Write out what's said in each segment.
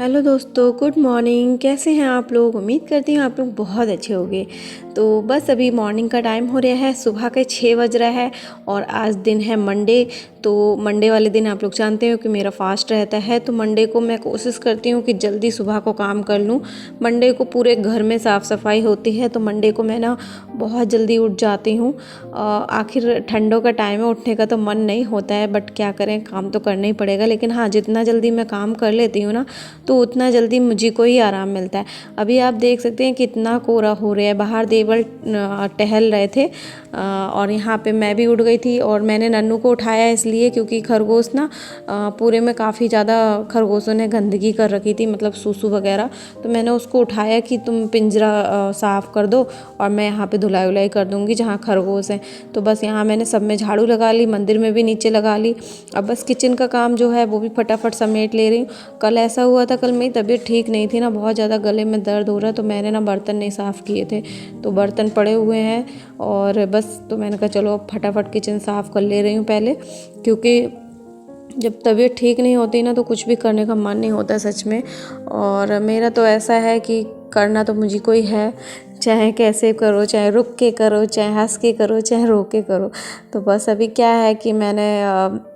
Hello दोस्तों, good morning. कैसे हैं आप लोग? उम्मीद करती हूँ आप लोग बहुत अच्छे होंगे। तो बस अभी मॉर्निंग का टाइम हो रहा है, सुबह के 6 बज रहा है और आज दिन है मंडे। तो मंडे वाले दिन आप लोग जानते हो कि मेरा फास्ट रहता है, तो मंडे को मैं कोशिश करती हूँ कि जल्दी सुबह को काम कर लूँ। मंडे को पूरे घर में साफ़ सफाई होती है, तो मंडे को मैं ना बहुत जल्दी उठ जाती हूँ। आखिर ठंडों का टाइम है, उठने का तो मन नहीं होता है, बट क्या करें, काम तो करना ही पड़ेगा। लेकिन हाँ, जितना जल्दी मैं काम कर लेती हूँ ना, तो उतना जल्दी मुझे को ही आराम मिलता है। अभी आप देख सकते हैं कितना कोहरा हो रहा है बाहर। देवर टहल रहे थे और यहाँ पे मैं भी उठ गई थी और मैंने नन्नू को उठाया इसलिए क्योंकि खरगोश ना पूरे में काफ़ी ज़्यादा खरगोशों ने गंदगी कर रखी थी, मतलब सूसू वगैरह। तो मैंने उसको उठाया कि तुम पिंजरा साफ़ कर दो और मैं यहाँ पे धुलाई उलाई कर दूँगी जहाँ खरगोश हैं। तो बस यहाँ मैंने सब में झाड़ू लगा ली, मंदिर में भी नीचे लगा ली। अब बस किचन का काम जो है वो भी फटाफट समेट ले रही हूँ। कल ऐसा हुआ था, कल मेरी तबीयत ठीक नहीं थी ना, बहुत ज़्यादा गले में दर्द हो रहा, तो मैंने ना बर्तन नहीं साफ़ किए थे, तो बर्तन पड़े हुए हैं और बस तो मैंने कहा चलो फटाफट किचन साफ़ कर ले रही हूँ पहले, क्योंकि जब तबीयत ठीक नहीं होती ना तो कुछ भी करने का मन नहीं होता सच में। और मेरा तो ऐसा है कि करना तो मुझे को ही है, चाहे कैसे करो, चाहे रुक के करो, चाहे हंस के करो, चाहे रो के करो। तो बस अभी क्या है कि मैंने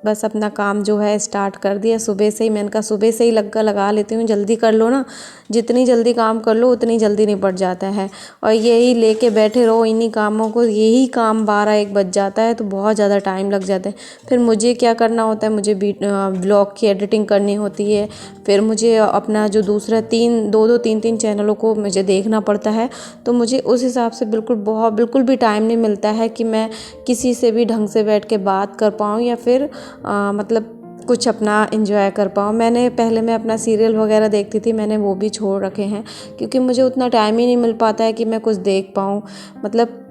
बस अपना काम जो है स्टार्ट कर दिया सुबह से ही। मैंने कहा सुबह से ही लगा लेती हूँ, जल्दी कर लो ना, जितनी जल्दी काम कर लो उतनी जल्दी निपट जाता है। और यही लेके बैठे रहो इन्हीं कामों को, यही काम 12-1 बज जाता है, तो बहुत ज़्यादा टाइम लग जाता है। फिर मुझे क्या करना होता है, मुझे व्लॉग की एडिटिंग करनी होती है, फिर मुझे अपना जो दूसरा 3 चैनलों को मुझे देखना पड़ता है। तो मुझे उस हिसाब से बिल्कुल भी टाइम नहीं मिलता है कि मैं किसी से भी ढंग से बैठ के बात कर पाऊँ या फिर मतलब कुछ अपना एंजॉय कर पाऊँ। मैं अपना सीरियल वगैरह देखती थी, मैंने वो भी छोड़ रखे हैं क्योंकि मुझे उतना टाइम ही नहीं मिल पाता है कि मैं कुछ देख पाऊँ। मतलब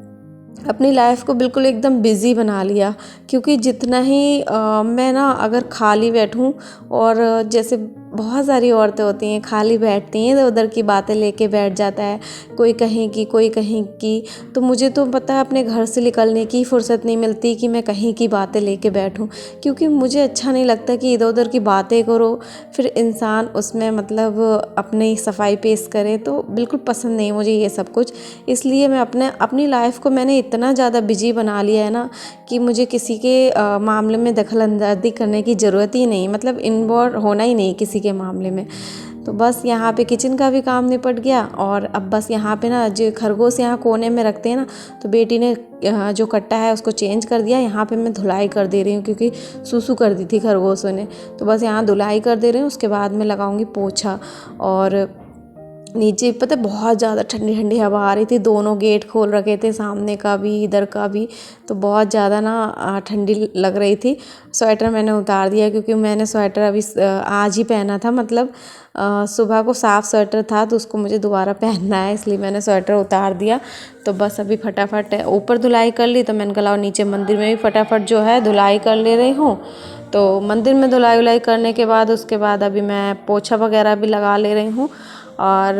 अपनी लाइफ को बिल्कुल एकदम बिज़ी बना लिया, क्योंकि जितना ही मैं ना अगर खाली बैठूं और जैसे बहुत सारी औरतें होती हैं खाली बैठती हैं, इधर उधर की बातें लेके बैठ जाता है, कोई कहीं की कोई कहीं की। तो मुझे तो पता है अपने घर से निकलने की फुर्सत नहीं मिलती कि मैं कहीं की बातें लेके बैठूं, क्योंकि मुझे अच्छा नहीं लगता कि इधर उधर की बातें करो फिर इंसान उसमें मतलब अपनी सफाई पेश करे, तो बिल्कुल पसंद नहीं मुझे ये सब कुछ। इसलिए मैं अपनी लाइफ को मैंने इतना ज़्यादा बिजी बना लिया है ना कि मुझे किसी के मामले में दखल अंदाजी करने की ज़रूरत ही नहीं, मतलब इन्वॉल्व होना ही नहीं किसी के मामले में। तो बस यहाँ पे किचन का भी काम निपट गया और अब बस यहाँ पे ना जो खरगोश यहाँ कोने में रखते हैं ना, तो बेटी ने जो कट्टा है उसको चेंज कर दिया। यहाँ पे मैं धुलाई कर दे रही हूँ क्योंकि सूसू कर दी थी खरगोशों ने, तो बस यहाँ धुलाई कर दे रही हूँ। उसके बाद मैं लगाऊंगी पोछा। और नीचे पता है बहुत ज़्यादा ठंडी ठंडी हवा आ रही थी, दोनों गेट खोल रखे थे, सामने का भी इधर का भी, तो बहुत ज़्यादा ना ठंडी लग रही थी। स्वेटर मैंने उतार दिया क्योंकि मैंने स्वेटर अभी आज ही पहना था, मतलब सुबह को साफ़ स्वेटर था तो उसको मुझे दोबारा पहनना है, इसलिए मैंने स्वेटर उतार दिया। तो बस अभी फटाफट ऊपर धुलाई कर ली, तो मैंने कहा नीचे मंदिर में भी फटाफट जो है धुलाई कर ले रही हूँ। तो मंदिर में धुलाई उलाई करने के बाद उसके बाद अभी मैं पोछा वगैरह भी लगा ले रही हूँ। और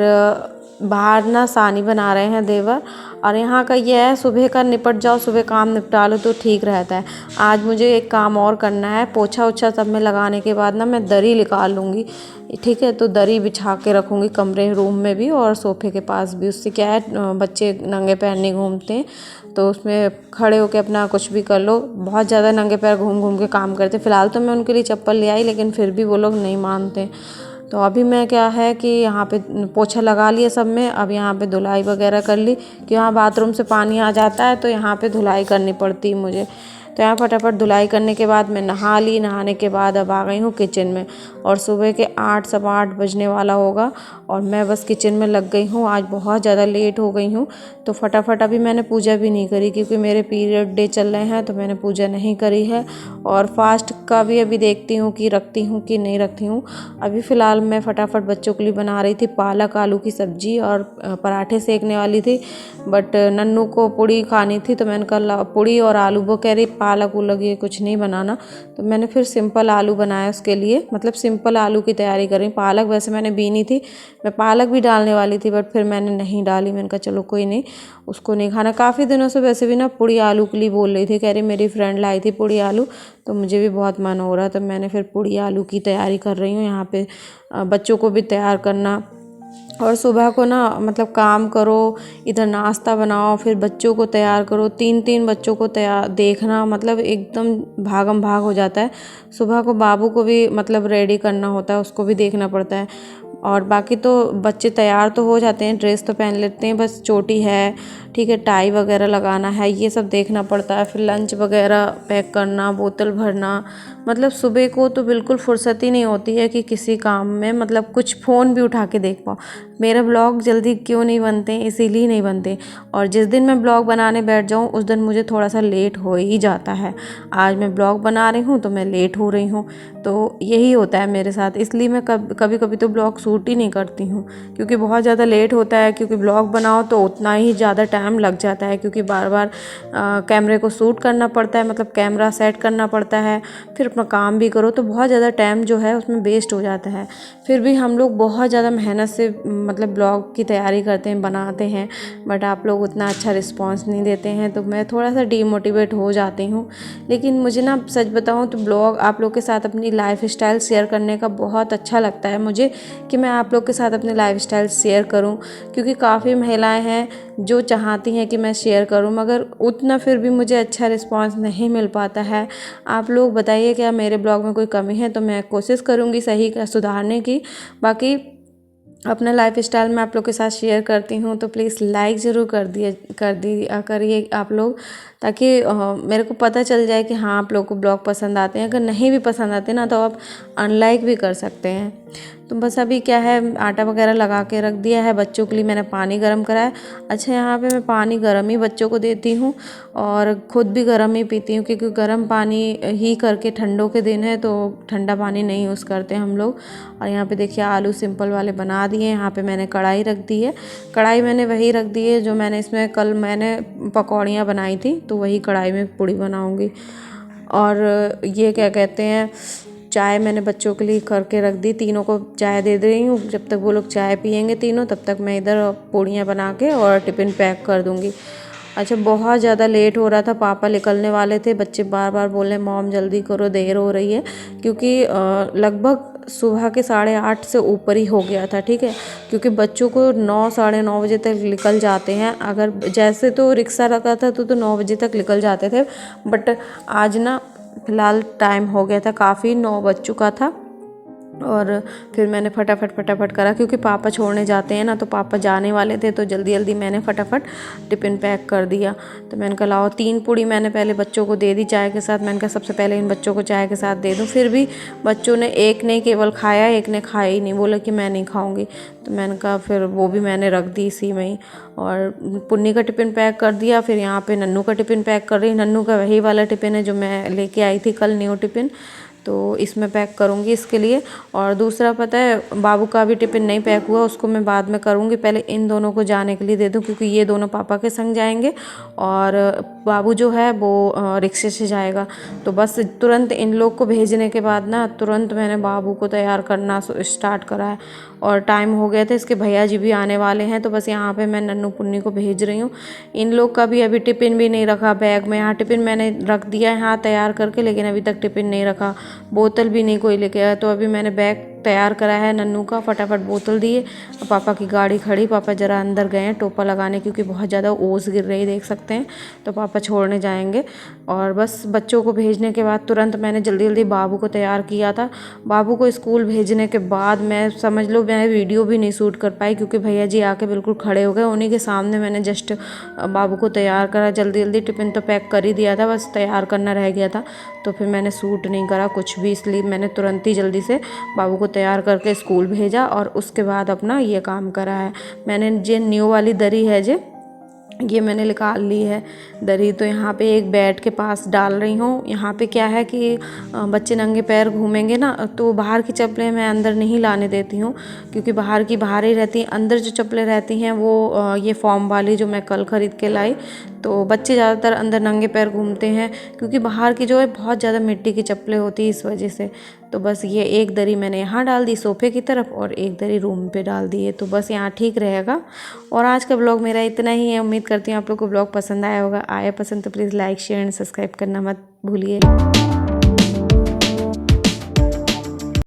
बाहर ना सानी बना रहे हैं देवर, और यहाँ का ये है सुबह का निपट जाओ, सुबह काम निपटा लो तो ठीक रहता है। आज मुझे एक काम और करना है, पोछा ओछा सब में लगाने के बाद ना मैं दरी निकाल लूँगी, ठीक है। तो दरी बिछा के रखूँगी कमरे रूम में भी और सोफे के पास भी। उससे क्या है बच्चे नंगे पैर नहीं घूमते हैं, तो उसमें खड़े होके अपना कुछ भी कर लो। बहुत ज़्यादा नंगे पैर घूम घूम के काम करते। फ़िलहाल तो मैं उनके लिए चप्पल ले आई, लेकिन फिर भी वो लोग नहीं मानते। तो अभी मैं क्या है कि यहाँ पे पोछा लगा लिया सब में, अब यहाँ पे धुलाई वगैरह कर ली कि यहाँ बाथरूम से पानी आ जाता है तो यहाँ पे धुलाई करनी पड़ती है मुझे। तो यहाँ फटाफट धुलाई करने के बाद मैं नहा ली। नहाने के बाद अब आ गई हूँ किचन में, और सुबह के 8 सवा 8 बजने वाला होगा और मैं बस किचन में लग गई हूँ। आज बहुत ज़्यादा लेट हो गई हूँ, तो फटाफट अभी मैंने पूजा भी नहीं करी क्योंकि मेरे पीरियड डे चल रहे हैं, तो मैंने पूजा नहीं करी है। और फास्ट का भी अभी देखती हूँ कि रखती हूँ कि नहीं रखती हूँ। अभी फ़िलहाल मैं फटाफट बच्चों के लिए बना रही थी पालक आलू की सब्ज़ी और पराठे सेकने वाली थी, बट नन्नू को पूड़ी खानी थी, तो मैंने कहा पूड़ी और आलू, वो कह रही पालक उलक ये कुछ नहीं बनाना। तो मैंने फिर सिंपल आलू बनाया उसके लिए, मतलब सिंपल आलू की तैयारी करी। पालक वैसे मैंने बीनी थी, मैं पालक भी डालने वाली थी बट फिर मैंने नहीं डाली। मैंने कहा चलो कोई नहीं, उसको नहीं खाना। काफ़ी दिनों से वैसे भी ना पूड़ी आलू के लिए बोल रही थी, कह रही मेरी फ्रेंड लाई थी पूड़ी आलू, तो मुझे भी बहुत मन हो रहा। तो मैंने फिर पूड़ी आलू की तैयारी कर रही हूँ यहाँ पे, बच्चों को भी तैयार करना। और सुबह को ना मतलब काम करो, इधर नाश्ता बनाओ, फिर बच्चों को तैयार करो, 3 बच्चों को तैयार देखना, मतलब एकदम भागम भाग हो जाता है। सुबह को बाबू को भी मतलब रेडी करना होता है, उसको भी देखना पड़ता है। और बाकी तो बच्चे तैयार तो हो जाते हैं, ड्रेस तो पहन लेते हैं, बस चोटी है, ठीक है, टाई वगैरह लगाना है, ये सब देखना पड़ता है। फिर लंच वगैरह पैक करना, बोतल भरना, मतलब सुबह को तो बिल्कुल फुर्सत ही नहीं होती है कि किसी काम में मतलब कुछ फ़ोन भी उठा के देख पाओ। मेरे ब्लॉग जल्दी क्यों नहीं बनते, इसीलिए नहीं बनते। और जिस दिन मैं ब्लॉग बनाने बैठ जाऊँ उस दिन मुझे थोड़ा सा लेट हो ही जाता है। आज मैं ब्लॉग बना रही हूँ तो मैं लेट हो रही हूँ, तो यही होता है मेरे साथ। इसलिए मैं कभी कभी तो ब्लॉग शूट ही नहीं करती हूँ, क्योंकि बहुत ज़्यादा लेट होता है। क्योंकि ब्लॉग बनाओ तो उतना ही ज़्यादा टाइम लग जाता है, क्योंकि बार बार कैमरे को शूट करना पड़ता है, मतलब कैमरा सेट करना पड़ता है, फिर अपना काम भी करो, तो बहुत ज़्यादा टाइम जो है उसमें वेस्ट हो जाता है। फिर भी हम लोग बहुत ज़्यादा मेहनत से मतलब ब्लॉग की तैयारी करते हैं, बनाते हैं, बट आप लोग उतना अच्छा रिस्पांस नहीं देते हैं, तो मैं थोड़ा सा डीमोटिवेट हो जाती हूँ। लेकिन मुझे ना सच बताऊँ तो ब्लॉग आप लोग के साथ अपनी लाइफ स्टाइल शेयर करने का बहुत अच्छा लगता है मुझे, कि मैं आप लोग के साथ अपनी लाइफ स्टाइल शेयर करूँ। क्योंकि काफ़ी महिलाएं हैं जो चाहती हैं कि मैं शेयर करूं, मगर उतना फिर भी मुझे अच्छा रिस्पांस नहीं मिल पाता है। आप लोग बताइए क्या मेरे ब्लॉग में कोई कमी है, तो मैं कोशिश करूंगी सही सुधारने की। बाकी अपना लाइफ स्टाइल मैं आप लोग के साथ शेयर करती हूँ, तो प्लीज़ लाइक ज़रूर करिए आप लोग, ताकि मेरे को पता चल जाए कि हाँ आप लोग को ब्लॉग पसंद आते हैं। अगर नहीं भी पसंद आते ना तो आप अनलाइक भी कर सकते हैं। तो बस अभी क्या है, आटा वगैरह लगा के रख दिया है, बच्चों के लिए मैंने पानी गर्म करा है। अच्छा, यहाँ पे मैं पानी गर्म ही बच्चों को देती हूँ और ख़ुद भी गर्म ही पीती हूँ, क्योंकि गर्म पानी ही करके, ठंडों के दिन है तो ठंडा पानी नहीं यूज़ करते हम लोग। और यहाँ पे देखिए आलू सिंपल वाले बना दिए। यहाँ पे मैंने कढ़ाई रख दी है, कढ़ाई मैंने वही रख दी है जो मैंने इसमें कल मैंने पकौड़ियाँ बनाई थी, तो वही कढ़ाई में पूड़ी बनाऊँगी। और ये क्या कहते हैं, चाय मैंने बच्चों के लिए करके रख दी, तीनों को चाय दे रही हूँ। जब तक वो लोग चाय पियेंगे तीनों, तब तक मैं इधर पूड़ियाँ बना के और टिफ़िन पैक कर दूँगी। अच्छा, बहुत ज़्यादा लेट हो रहा था, पापा निकलने वाले थे, बच्चे बार बार बोल रहे मॉम जल्दी करो देर हो रही है, क्योंकि लगभग सुबह के 8:30 से ऊपर ही हो गया था, ठीक है। क्योंकि बच्चों को 9 साढ़े 9 बजे तक निकल जाते हैं। अगर जैसे तो रिक्शा रखा था तो 9 बजे तक निकल जाते थे, बट आज ना फ़िलहाल टाइम हो गया था काफ़ी, 9 बज चुका था। और फिर मैंने फटाफट करा, क्योंकि पापा छोड़ने जाते हैं ना, तो पापा जाने वाले थे, तो जल्दी जल्दी मैंने फटाफट टिफ़िन पैक कर दिया। तो मैंने कहा लाओ 3 पूड़ी मैंने पहले बच्चों को दे दी चाय के साथ। मैंने कहा सबसे पहले इन बच्चों को चाय के साथ दे दूँ। फिर भी बच्चों ने एक ने केवल खाया, एक ने खाया ही नहीं, बोला कि मैं नहीं खाऊँगी। तो मैंने कहा फिर वो भी मैंने रख दी इसी में ही। और पुन्नी का टिफ़िन पैक कर दिया। फिर यहाँ पे नन्नू का टिफ़िन पैक कर रही। नन्नू का वही वाला टिफ़िन है जो मैं लेके आई थी कल, न्यू टिफ़िन, तो इसमें पैक करूँगी इसके लिए। और दूसरा पता है, बाबू का भी टिफ़िन नहीं पैक हुआ, उसको मैं बाद में करूँगी। पहले इन दोनों को जाने के लिए दे दूँ, क्योंकि ये दोनों पापा के संग जाएंगे और बाबू जो है वो रिक्शे से जाएगा। तो बस तुरंत इन लोग को भेजने के बाद ना तुरंत मैंने बाबू को तैयार करना स्टार्ट करा है। और टाइम हो गया था, इसके भैया जी भी आने वाले हैं, तो बस यहाँ पे मैं नन्नू पुन्नी को भेज रही हूँ। इन लोग का भी अभी टिफ़िन भी नहीं रखा बैग में। यहाँ टिफ़िन मैंने रख दिया है यहाँ तैयार करके, लेकिन अभी तक टिफ़िन नहीं रखा, बोतल भी नहीं कोई लेके आया। तो अभी मैंने बैग तैयार करा है नन्नू का, फटाफट बोतल दिए। पापा की गाड़ी खड़ी, पापा ज़रा अंदर गए हैं टोपा लगाने, क्योंकि बहुत ज़्यादा ओस गिर रही देख सकते हैं, तो पापा छोड़ने जाएंगे। और बस बच्चों को भेजने के बाद तुरंत मैंने जल्दी जल्दी बाबू को तैयार किया था। बाबू को स्कूल भेजने के बाद मैं समझ लो मैं वीडियो भी नहीं शूट कर पाई, क्योंकि भैया जी आके बिल्कुल खड़े हो गए, उन्हीं के सामने मैंने जस्ट बाबू को तैयार करा। जल्दी जल्दी टिफ़िन तो पैक कर ही दिया था, बस तैयार करना रह गया था, तो फिर मैंने शूट नहीं करा कुछ भी। इसलिए मैंने तुरंत ही जल्दी से बाबू को तैयार करके स्कूल भेजा और उसके बाद अपना ये काम करा है। मैंने जे न्यू वाली दरी है जे ये मैंने निकाल ली है दरी। तो यहाँ पे एक बेड के पास डाल रही हूँ। यहाँ पे क्या है कि बच्चे नंगे पैर घूमेंगे ना, तो बाहर की चप्पलें मैं अंदर नहीं लाने देती हूँ, क्योंकि बाहर की बाहर ही रहती हैं। अंदर जो चप्पलें रहती हैं वो ये फॉर्म वाली जो मैं कल ख़रीद के लाई, तो बच्चे ज़्यादातर अंदर नंगे पैर घूमते हैं, क्योंकि बाहर की जो है बहुत ज़्यादा मिट्टी की चप्पलें होती है, इस वजह से। तो बस ये एक दरी मैंने यहाँ डाल दी सोफ़े की तरफ, और एक दरी रूम पे डाल दी है, तो बस यहाँ ठीक रहेगा। और आज का ब्लॉग मेरा इतना ही है। उम्मीद करती हूँ आप लोग को ब्लॉग पसंद आया होगा। आया पसंद तो please like share and subscribe करना मत भूलिए।